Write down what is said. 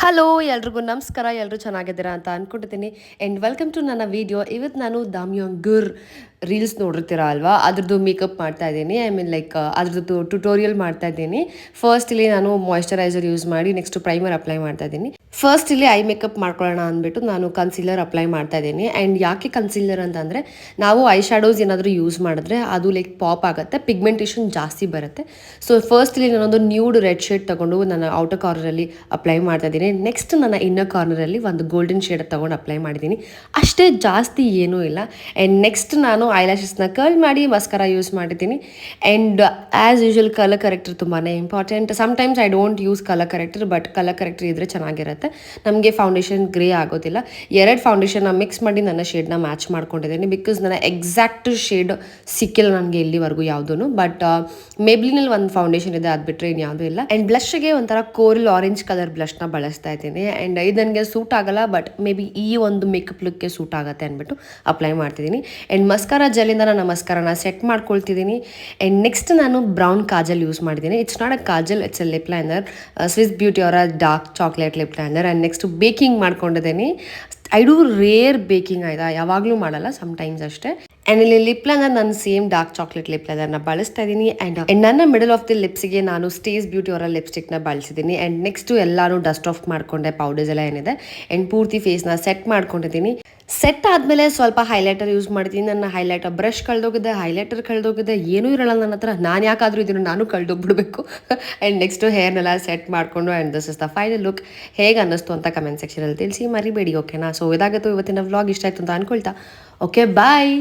Hello ಎಲ್ರಿಗೂ ನಮಸ್ಕಾರ. ಎಲ್ಲರೂ ಚೆನ್ನಾಗಿದ್ದೀರಾ ಅಂತ ಅಂದ್ಕೊಂಡಿದ್ದೀನಿ. ಆ್ಯಂಡ್ ವೆಲ್ಕಮ್ ಟು ನನ್ನ ವೀಡಿಯೋ. ಇವತ್ತು ನಾನು ದಾಮ್ಯೋಂಗರ್ ರೀಲ್ಸ್ ನೋಡಿರ್ತೀರ ಅಲ್ವಾ, ಅದ್ರದ್ದು ಮೇಕಪ್ ಮಾಡ್ತಾ ಇದ್ದೀನಿ. ಐ ಮೀನ್ ಲೈಕ್ ಅದ್ರದ್ದು ಟ್ಯುಟೋರಿಯಲ್ ಮಾಡ್ತಾ ಇದ್ದೀನಿ. ಫಸ್ಟ್ ಇಲ್ಲಿ ನಾನು ಮಾಯ್ಶ್ಚರೈಸರ್ ಯೂಸ್ ಮಾಡಿ ನೆಕ್ಸ್ಟ್ ಪ್ರೈಮರ್ ಅಪ್ಲೈ ಮಾಡ್ತಾ ಇದ್ದೀನಿ. ಫಸ್ಟ್ ಇಲ್ಲಿ ಐ ಮೇಕಪ್ ಮಾಡ್ಕೊಳ್ಳೋಣ ಅಂದ್ಬಿಟ್ಟು ನಾನು ಕನ್ಸೀಲರ್ ಅಪ್ಲೈ ಮಾಡ್ತಾ ಇದ್ದೀನಿ. ಆ್ಯಂಡ್ ಯಾಕೆ ಕನ್ಸೀಲರ್ ಅಂತಂದರೆ, ನಾವು ಐ ಶ್ಯಾಡೋಸ್ ಏನಾದರೂ ಯೂಸ್ ಮಾಡಿದ್ರೆ ಅದು ಲೈಕ್ ಪಾಪ್ ಆಗುತ್ತೆ, ಪಿಗ್ಮೆಂಟೇಷನ್ ಜಾಸ್ತಿ ಬರುತ್ತೆ. ಸೊ ಫಸ್ಟ್ ಇಲ್ಲಿ ನಾನೊಂದು ನ್ಯೂಡ್ ರೆಡ್ ಶೇಡ್ ತಗೊಂಡು ನನ್ನ ಔಟರ್ ಕಾರ್ನರಲ್ಲಿ ಅಪ್ಲೈ ಮಾಡ್ತಾ ಇದ್ದೀನಿ. ನೆಕ್ಸ್ಟ್ ನನ್ನ ಇನ್ನರ್ ಕಾರ್ನರಲ್ಲಿ ಒಂದು ಗೋಲ್ಡನ್ ಶೇಡ್ ತಗೊಂಡು ಅಪ್ಲೈ ಮಾಡಿದ್ದೀನಿ. ಅಷ್ಟೇ, ಜಾಸ್ತಿ ಏನೂ ಇಲ್ಲ. ಆ್ಯಂಡ್ ನೆಕ್ಸ್ಟ್ ನಾನು ಐಲ್ಯಾಶಸ್ನ ಕರ್ಲ್ ಮಾಡಿ ಮಸ್ಕರ ಯೂಸ್ ಮಾಡಿದ್ದೀನಿ. And as usual colour corrector ತುಂಬಾ important. Sometimes I don't use colour corrector, but colour corrector ಇದ್ದರೆ ಚೆನ್ನಾಗಿರುತ್ತೆ. ನಮಗೆ ಫೌಂಡೇಶನ್ ಗ್ರೇ ಆಗೋದಿಲ್ಲ. ಎರಡು ಫೌಂಡೇಶನ್ನ ಮಿಕ್ಸ್ ಮಾಡಿ ನನ್ನ ಶೇಡ್ನ ಮ್ಯಾಚ್ ಮಾಡ್ಕೊಂಡಿದ್ದೀನಿ. ಬಿಕಾಸ್ ನನ್ನ ಎಕ್ಸಾಕ್ಟ್ ಶೇಡ್ ಸಿಕ್ಕಿಲ್ಲ ನನಗೆ ಇಲ್ಲಿವರೆಗೂ ಯಾವುದೂ. ಬಟ್ ಮೇಬ್ಲಿನಲ್ಲಿ ಒಂದು ಫೌಂಡೇಶನ್ ಇದೆ, ಅದು ಬಿಟ್ಟರೆ ಇನ್ಯಾವುದೂ ಇಲ್ಲ. ಆ್ಯಂಡ್ ಬ್ಲಷ್ಗೆ ಒಂಥರ ಕೋರಲ್ ಆರೆಂಜ್ ಕಲರ್ ಬ್ಲಷ್ನ ಬಳಸ್ತಾ ಇದ್ದೀನಿ. ಆ್ಯಂಡ್ ಇದು ನನಗೆ ಸೂಟ್ ಆಗಲ್ಲ, ಬಟ್ ಮೇ ಬಿ ಈ ಒಂದು ಮೇಕಪ್ ಲುಕ್ಗೆ ಸೂಟ್ ಆಗುತ್ತೆ ಅಂದ್ಬಿಟ್ಟು ಅಪ್ಲೈ ಮಾಡ್ತಿದ್ದೀನಿ. ಆ್ಯಂಡ್ ಮಸ್ಕರ ಜೆಲ್ಲಿಂದ ನಾನು ಮಸ್ಕರನ ಸೆಟ್ ಮಾಡ್ಕೊಳ್ತಿದ್ದೀನಿ. ಆ್ಯಂಡ್ ನೆಕ್ಸ್ಟ್ ನಾನು ಬ್ರೌನ್ ಕಾಜಲ್ ಯೂಸ್ ಮಾಡಿದ್ದೀನಿ. It's not a kajal, it's a lip liner. Swiss beauty ಅವರ dark chocolate lip liner. And next baking ಮಾಡ್ಕೊಂಡಿದ್ದೀನಿ. ಐ ಡೂ ರೇರ್ ಬೇಕಿಂಗ್, ಆಯಿತಾ, ಯಾವಾಗಲೂ ಮಾಡಲ್ಲ, ಸಮ್ಟೈಮ್ಸ್ ಅಷ್ಟೇ. ಆ್ಯಂಡ್ ಇಲ್ಲಿ ಲಿಪ್ ಲೈನರ್ ನಾನು ಸೇಮ್ ಡಾರ್ಕ್ ಚಾಕ್ಲೇಟ್ ಲಿಪ್ ಲೈನರ್ನ ಬಳಸ್ತಾ ಇದ್ದೀನಿ. ಆ್ಯಂಡ್ ನನ್ನ ಮಿಡಲ್ ಆಫ್ ದಿ ಲಿಪ್ಸ್ಗೆ ನಾನು ಸ್ಟೇಸ್ ಬ್ಯೂಟಿ ಅವರ ಲಿಪ್ಸ್ಟಿಕ್ನ ಬಳಸಿದ್ದೀನಿ. ಆ್ಯಂಡ್ ನೆಕ್ಸ್ಟು ಎಲ್ಲರೂ ಡಸ್ಟ್ ಆಫ್ ಮಾಡಿಕೊಂಡೆ, ಪೌಡರ್ಸ್ ಎಲ್ಲ ಏನಿದೆ. ಆ್ಯಂಡ್ ಪೂರ್ತಿ ಫೇಸ್ನ ಸೆಟ್ ಮಾಡ್ಕೊಂಡಿದ್ದೀನಿ. ಸೆಟ್ ಆದಮೇಲೆ ಸ್ವಲ್ಪ ಹೈಲೈಟರ್ ಯೂಸ್ ಮಾಡ್ತೀನಿ. ನನ್ನ ಹೈಲೈಟರ್ ಬ್ರಷ್ ಕಳೆದೋಗಿದೆ, ಹೈಲೈಟರ್ ಕಳೆದೋಗಿದೆ, ಏನೂ ಇರಲ್ಲ ನನ್ನ ಹತ್ರ. ನಾನು ಯಾಕಾದರೂ ಇದನ್ನು ನಾನು ಕಳೆದೋಗ್ಬಿಡ್ಬೇಕು. ಆ್ಯಂಡ್ ನೆಕ್ಸ್ಟು ಹೇರ್ನೆಲ್ಲ ಸೆಟ್ ಮಾಡಿಕೊಂಡು, and this is the final look. ಹೇಗೆ ಅನ್ನಿಸ್ತು ಅಂತ ಕಮೆಂಟ್ ಸೆಕ್ಷನಲ್ಲಿ ತಿಳಿಸಿ ಮರಿಬೇಡಿ, ಓಕೆನಾ? ಸೊ ಇದಾಗಿತ್ತು ಇವತ್ತಿನ ವ್ಲಾಗ್. ಇಷ್ಟ ಆಯಿತು ಅಂತ ಅಂದ್ಕೊಳ್ತಾ, ಓಕೆ ಬಾಯ್.